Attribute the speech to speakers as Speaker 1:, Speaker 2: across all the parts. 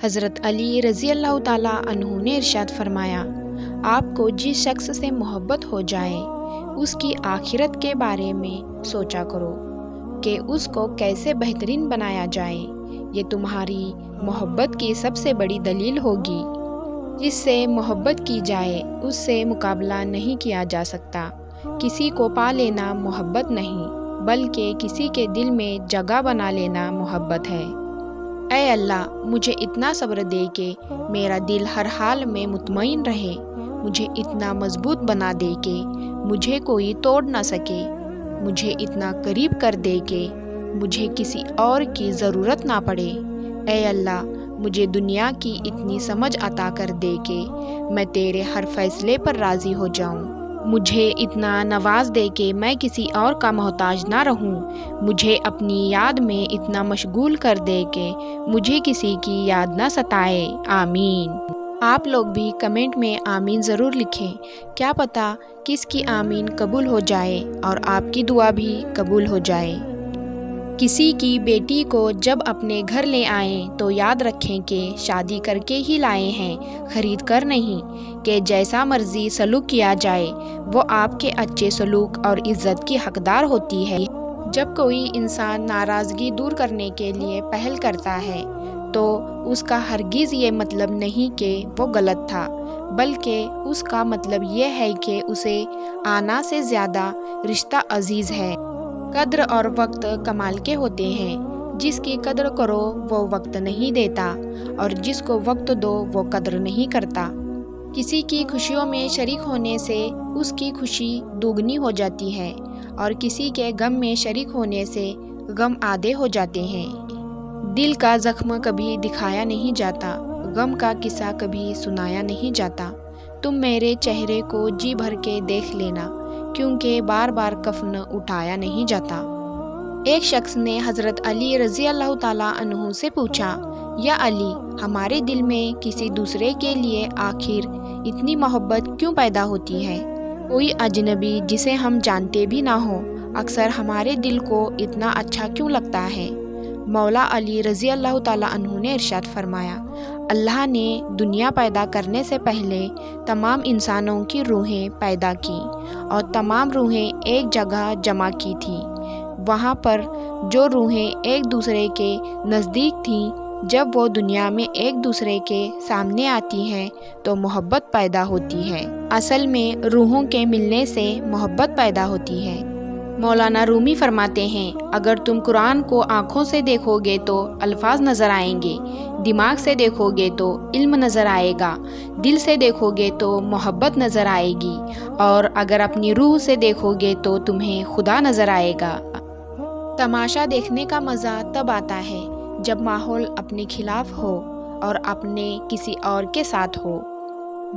Speaker 1: حضرت علی رضی اللہ تعالیٰ عنہ نے ارشاد فرمایا، آپ کو جس شخص سے محبت ہو جائے اس کی آخرت کے بارے میں سوچا کرو کہ اس کو کیسے بہترین بنایا جائے۔ یہ تمہاری محبت کی سب سے بڑی دلیل ہوگی۔ جس سے محبت کی جائے اس سے مقابلہ نہیں کیا جا سکتا۔ کسی کو پا لینا محبت نہیں، بلکہ کسی کے دل میں جگہ بنا لینا محبت ہے۔ اے اللہ، مجھے اتنا صبر دے کہ میرا دل ہر حال میں مطمئن رہے، مجھے اتنا مضبوط بنا دے کہ مجھے کوئی توڑ نہ سکے، مجھے اتنا قریب کر دے کہ مجھے کسی اور کی ضرورت نہ پڑے۔ اے اللہ، مجھے دنیا کی اتنی سمجھ عطا کر دے کہ میں تیرے ہر فیصلے پر راضی ہو جاؤں، مجھے اتنا نواز دے کہ میں کسی اور کا محتاج نہ رہوں، مجھے اپنی یاد میں اتنا مشغول کر دے کہ مجھے کسی کی یاد نہ ستائے۔ آمین۔ آپ لوگ بھی کمنٹ میں آمین ضرور لکھیں، کیا پتہ کس کی آمین قبول ہو جائے اور آپ کی دعا بھی قبول ہو جائے۔ کسی کی بیٹی کو جب اپنے گھر لے آئیں تو یاد رکھیں کہ شادی کر کے ہی لائے ہیں، خرید کر نہیں، کہ جیسا مرضی سلوک کیا جائے وہ آپ کے اچھے سلوک اور عزت کی حقدار ہوتی ہے۔ جب کوئی انسان ناراضگی دور کرنے کے لیے پہل کرتا ہے تو اس کا ہرگز یہ مطلب نہیں کہ وہ غلط تھا، بلکہ اس کا مطلب یہ ہے کہ اسے آنا سے زیادہ رشتہ عزیز ہے۔ قدر اور وقت کمال کے ہوتے ہیں، جس کی قدر کرو وہ وقت نہیں دیتا، اور جس کو وقت دو وہ قدر نہیں کرتا۔ کسی کی خوشیوں میں شریک ہونے سے اس کی خوشی دوگنی ہو جاتی ہے، اور کسی کے غم میں شریک ہونے سے غم آدھے ہو جاتے ہیں۔ دل کا زخم کبھی دکھایا نہیں جاتا، غم کا قصہ کبھی سنایا نہیں جاتا۔ تم میرے چہرے کو جی بھر کے دیکھ لینا، کیونکہ بار بار کفن اٹھایا نہیں جاتا۔ ایک شخص نے حضرت علی رضی اللہ تعالیٰ عنہ سے پوچھا، یا علی، ہمارے دل میں کسی دوسرے کے لیے آخر اتنی محبت کیوں پیدا ہوتی ہے؟ کوئی اجنبی جسے ہم جانتے بھی نہ ہوں اکثر ہمارے دل کو اتنا اچھا کیوں لگتا ہے؟ مولا علی رضی اللہ تعالیٰ عنہ نے ارشاد فرمایا، اللہ نے دنیا پیدا کرنے سے پہلے تمام انسانوں کی روحیں پیدا کی اور تمام روحیں ایک جگہ جمع کی تھیں۔ وہاں پر جو روحیں ایک دوسرے کے نزدیک تھیں، جب وہ دنیا میں ایک دوسرے کے سامنے آتی ہیں تو محبت پیدا ہوتی ہے۔ اصل میں روحوں کے ملنے سے محبت پیدا ہوتی ہے۔ مولانا رومی فرماتے ہیں، اگر تم قرآن کو آنکھوں سے دیکھو گے تو الفاظ نظر آئیں گے، دماغ سے دیکھو گے تو علم نظر آئے گا، دل سے دیکھو گے تو محبت نظر آئے گی، اور اگر اپنی روح سے دیکھو گے تو تمہیں خدا نظر آئے گا۔ تماشا دیکھنے کا مزہ تب آتا ہے جب ماحول اپنے خلاف ہو اور اپنے کسی اور کے ساتھ ہو۔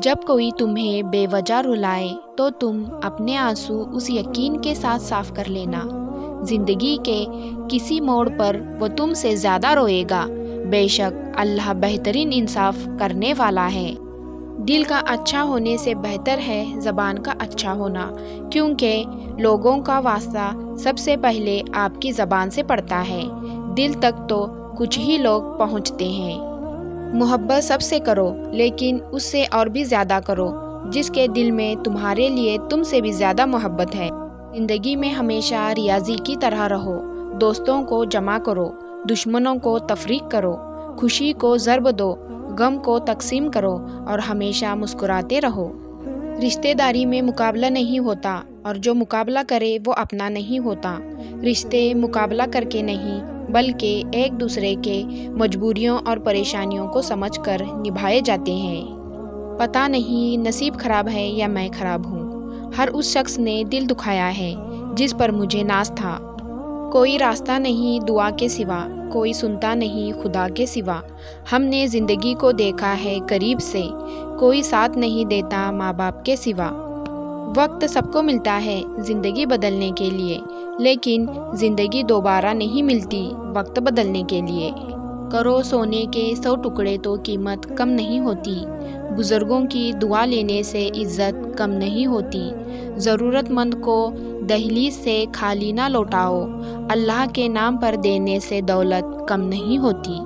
Speaker 1: جب کوئی تمہیں بے وجہ رلائے تو تم اپنے آنسو اس یقین کے ساتھ صاف کر لینا، زندگی کے کسی موڑ پر وہ تم سے زیادہ روئے گا، بے شک اللہ بہترین انصاف کرنے والا ہے۔ دل کا اچھا ہونے سے بہتر ہے زبان کا اچھا ہونا، کیونکہ لوگوں کا واسطہ سب سے پہلے آپ کی زبان سے پڑتا ہے، دل تک تو کچھ ہی لوگ پہنچتے ہیں۔ محبت سب سے کرو، لیکن اس سے اور بھی زیادہ کرو جس کے دل میں تمہارے لیے تم سے بھی زیادہ محبت ہے۔ زندگی میں ہمیشہ ریاضی کی طرح رہو، دوستوں کو جمع کرو، دشمنوں کو تفریق کرو، خوشی کو ضرب دو، غم کو تقسیم کرو، اور ہمیشہ مسکراتے رہو۔ رشتہ داری میں مقابلہ نہیں ہوتا، اور جو مقابلہ کرے وہ اپنا نہیں ہوتا۔ رشتے مقابلہ کر کے نہیں بلکہ ایک دوسرے کے مجبوریوں اور پریشانیوں کو سمجھ کر نبھائے جاتے ہیں۔ پتہ نہیں نصیب خراب ہے یا میں خراب ہوں، ہر اس شخص نے دل دکھایا ہے جس پر مجھے ناز تھا۔ کوئی راستہ نہیں دعا کے سوا، کوئی سنتا نہیں خدا کے سوا۔ ہم نے زندگی کو دیکھا ہے قریب سے، کوئی ساتھ نہیں دیتا ماں باپ کے سوا۔ وقت سب کو ملتا ہے زندگی بدلنے کے لیے، لیکن زندگی دوبارہ نہیں ملتی وقت بدلنے کے لیے۔ کرو سونے کے 100 ٹکڑے تو قیمت کم نہیں ہوتی، بزرگوں کی دعا لینے سے عزت کم نہیں ہوتی۔ ضرورت مند کو دہلیز سے خالی نہ لوٹاؤ، اللہ کے نام پر دینے سے دولت کم نہیں ہوتی۔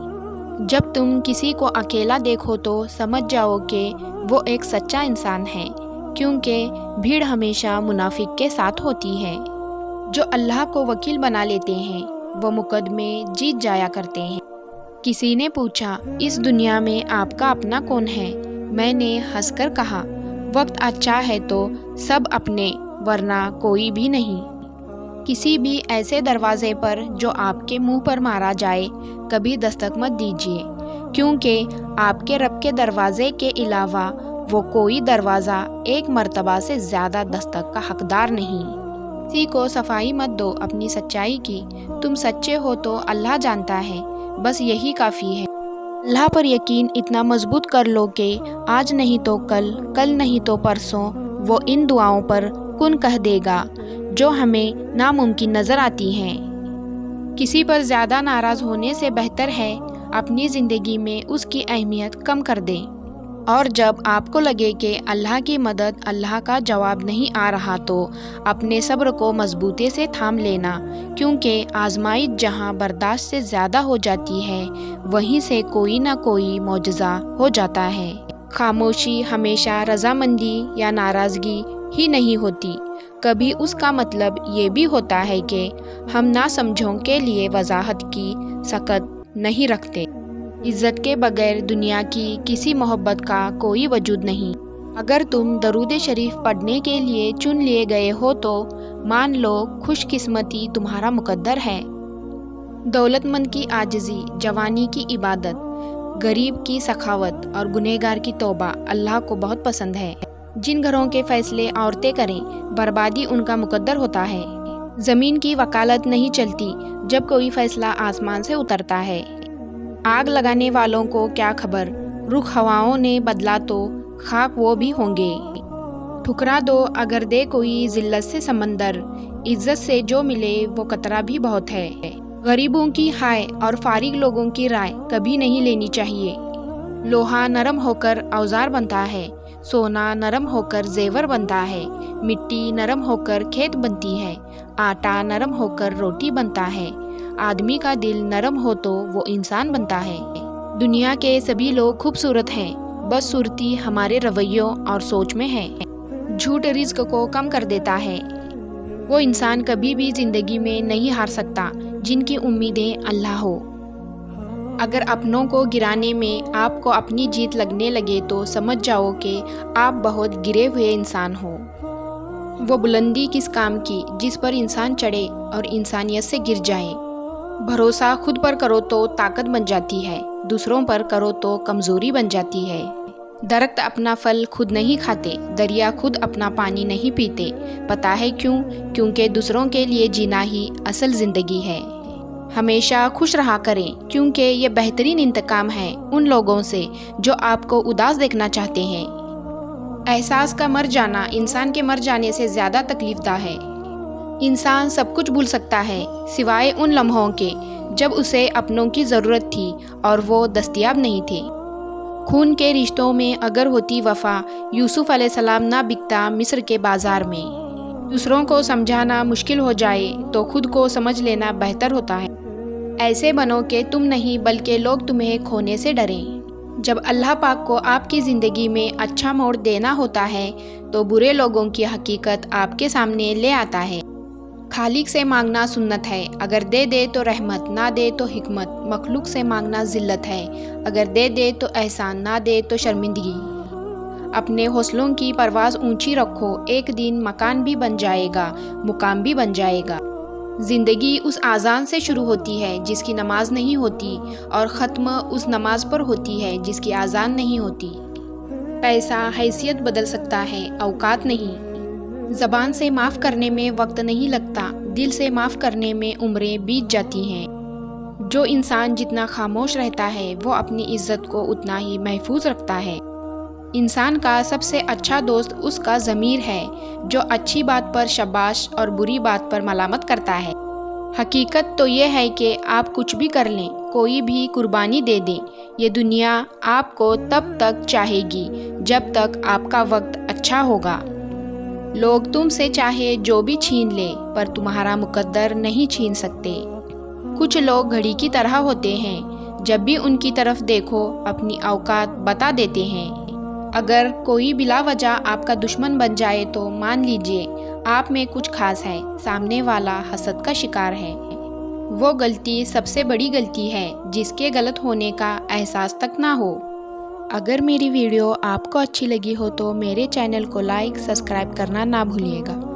Speaker 1: جب تم کسی کو اکیلا دیکھو تو سمجھ جاؤ کہ وہ ایک سچا انسان ہے، کیونکہ بھیڑ ہمیشہ منافق کے ساتھ ہوتی ہے۔ جو اللہ کو وکیل بنا لیتے ہیں وہ مقدمے جیت جایا کرتے ہیں۔ کسی نے پوچھا، اس دنیا میں آپ کا اپنا کون ہے؟ میں نے ہنس کر کہا، وقت اچھا ہے تو سب اپنے، ورنہ کوئی بھی نہیں۔ کسی بھی ایسے دروازے پر جو آپ کے منہ پر مارا جائے کبھی دستک مت دیجیے، کیونکہ آپ کے رب کے دروازے کے علاوہ وہ کوئی دروازہ ایک مرتبہ سے زیادہ دستک کا حقدار نہیں۔ کسی کو صفائی مت دو اپنی سچائی کی، تم سچے ہو تو اللہ جانتا ہے، بس یہی کافی ہے۔ اللہ پر یقین اتنا مضبوط کر لو کہ آج نہیں تو کل، کل نہیں تو پرسوں وہ ان دعاؤں پر کن کہہ دے گا جو ہمیں ناممکن نظر آتی ہیں۔ کسی پر زیادہ ناراض ہونے سے بہتر ہے اپنی زندگی میں اس کی اہمیت کم کر دیں، اور جب آپ کو لگے کہ اللہ کی مدد، اللہ کا جواب نہیں آ رہا تو اپنے صبر کو مضبوطی سے تھام لینا، کیونکہ آزمائش جہاں برداشت سے زیادہ ہو جاتی ہے وہیں سے کوئی نہ کوئی معجزہ ہو جاتا ہے۔ خاموشی ہمیشہ رضامندی یا ناراضگی ہی نہیں ہوتی، کبھی اس کا مطلب یہ بھی ہوتا ہے کہ ہم ناسمجھوں کے لیے وضاحت کی سکت نہیں رکھتے۔ عزت کے بغیر دنیا کی کسی محبت کا کوئی وجود نہیں۔ اگر تم درود شریف پڑھنے کے لیے چن لیے گئے ہو تو مان لو خوش قسمتی تمہارا مقدر ہے۔ دولت مند کی عاجزی، جوانی کی عبادت، غریب کی سخاوت اور گنہگار کی توبہ اللہ کو بہت پسند ہے۔ جن گھروں کے فیصلے عورتیں کریں، بربادی ان کا مقدر ہوتا ہے۔ زمین کی وکالت نہیں چلتی جب کوئی فیصلہ آسمان سے اترتا ہے۔ آگ لگانے والوں کو کیا خبر، رخ ہواؤں نے بدلا تو خاک وہ بھی ہوں گے۔ ٹھکرا دو اگر دے کوئی ذلت سے سمندر، عزت سے جو ملے وہ قطرہ بھی بہت ہے۔ غریبوں کی ہائے اور فارغ لوگوں کی رائے کبھی نہیں لینی چاہیے۔ لوہا نرم ہو کر اوزار بنتا ہے، سونا نرم ہو کر زیور بنتا ہے، مٹی نرم ہو کر کھیت بنتی ہے، آٹا نرم ہو کر روٹی بنتا ہے، آدمی کا دل نرم ہو تو وہ انسان بنتا ہے۔ دنیا کے سبھی لوگ خوبصورت ہیں، بس صورتی ہمارے رویوں اور سوچ میں ہے۔ جھوٹ رزق کو کم کر دیتا ہے۔ وہ انسان کبھی بھی زندگی میں نہیں ہار سکتا جن کی امیدیں اللہ ہو۔ اگر اپنوں کو گرانے میں آپ کو اپنی جیت لگنے لگے تو سمجھ جاؤ کہ آپ بہت گرے ہوئے انسان ہو۔ وہ بلندی کس کام کی جس پر انسان چڑھے اور انسانیت سے گر جائے۔ بھروسہ خود پر کرو تو طاقت بن جاتی ہے، دوسروں پر کرو تو کمزوری بن جاتی ہے۔ درخت اپنا پھل خود نہیں کھاتے، دریا خود اپنا پانی نہیں پیتے۔ پتہ ہے کیوں؟ کیونکہ دوسروں کے لیے جینا ہی اصل زندگی ہے۔ ہمیشہ خوش رہا کریں، کیونکہ یہ بہترین انتقام ہے ان لوگوں سے جو آپ کو اداس دیکھنا چاہتے ہیں۔ احساس کا مر جانا انسان کے مر جانے سے زیادہ تکلیف دہ ہے۔ انسان سب کچھ بھول سکتا ہے سوائے ان لمحوں کے جب اسے اپنوں کی ضرورت تھی اور وہ دستیاب نہیں تھے۔ خون کے رشتوں میں اگر ہوتی وفا، یوسف علیہ السلام نہ بکتا مصر کے بازار میں۔ دوسروں کو سمجھانا مشکل ہو جائے تو خود کو سمجھ لینا بہتر ہوتا ہے۔ ایسے بنو کہ تم نہیں بلکہ لوگ تمہیں کھونے سے ڈریں۔ جب اللہ پاک کو آپ کی زندگی میں اچھا موڑ دینا ہوتا ہے تو برے لوگوں کی حقیقت آپ کے سامنے لے آتا ہے۔ خالق سے مانگنا سنت ہے، اگر دے دے تو رحمت، نہ دے تو حکمت۔ مخلوق سے مانگنا ذلت ہے، اگر دے دے تو احسان، نہ دے تو شرمندگی۔ اپنے حوصلوں کی پرواز اونچی رکھو، ایک دن مکان بھی بن جائے گا، مقام بھی بن جائے گا۔ زندگی اس اذان سے شروع ہوتی ہے جس کی نماز نہیں ہوتی، اور ختم اس نماز پر ہوتی ہے جس کی اذان نہیں ہوتی۔ پیسہ حیثیت بدل سکتا ہے، اوقات نہیں۔ زبان سے معاف کرنے میں وقت نہیں لگتا، دل سے معاف کرنے میں عمریں بیت جاتی ہیں۔ جو انسان جتنا خاموش رہتا ہے وہ اپنی عزت کو اتنا ہی محفوظ رکھتا ہے۔ انسان کا سب سے اچھا دوست اس کا ضمیر ہے جو اچھی بات پر شاباش اور بری بات پر ملامت کرتا ہے۔ حقیقت تو یہ ہے کہ آپ کچھ بھی کر لیں، کوئی بھی قربانی دے دیں، یہ دنیا آپ کو تب تک چاہے گی جب تک آپ کا وقت اچھا ہوگا۔ لوگ تم سے چاہے جو بھی چھین لے پر تمہارا مقدر نہیں چھین سکتے۔ کچھ لوگ گھڑی کی طرح ہوتے ہیں، جب بھی ان کی طرف دیکھو اپنی اوقات بتا دیتے ہیں۔ اگر کوئی بلا وجہ آپ کا دشمن بن جائے تو مان لیجئے آپ میں کچھ خاص ہے، سامنے والا حسد کا شکار ہے۔ وہ غلطی سب سے بڑی غلطی ہے جس کے غلط ہونے کا احساس تک نہ ہو۔ اگر میری ویڈیو آپ کو اچھی لگی ہو تو میرے چینل کو لائک، سبسکرائب کرنا نہ بھولیے گا۔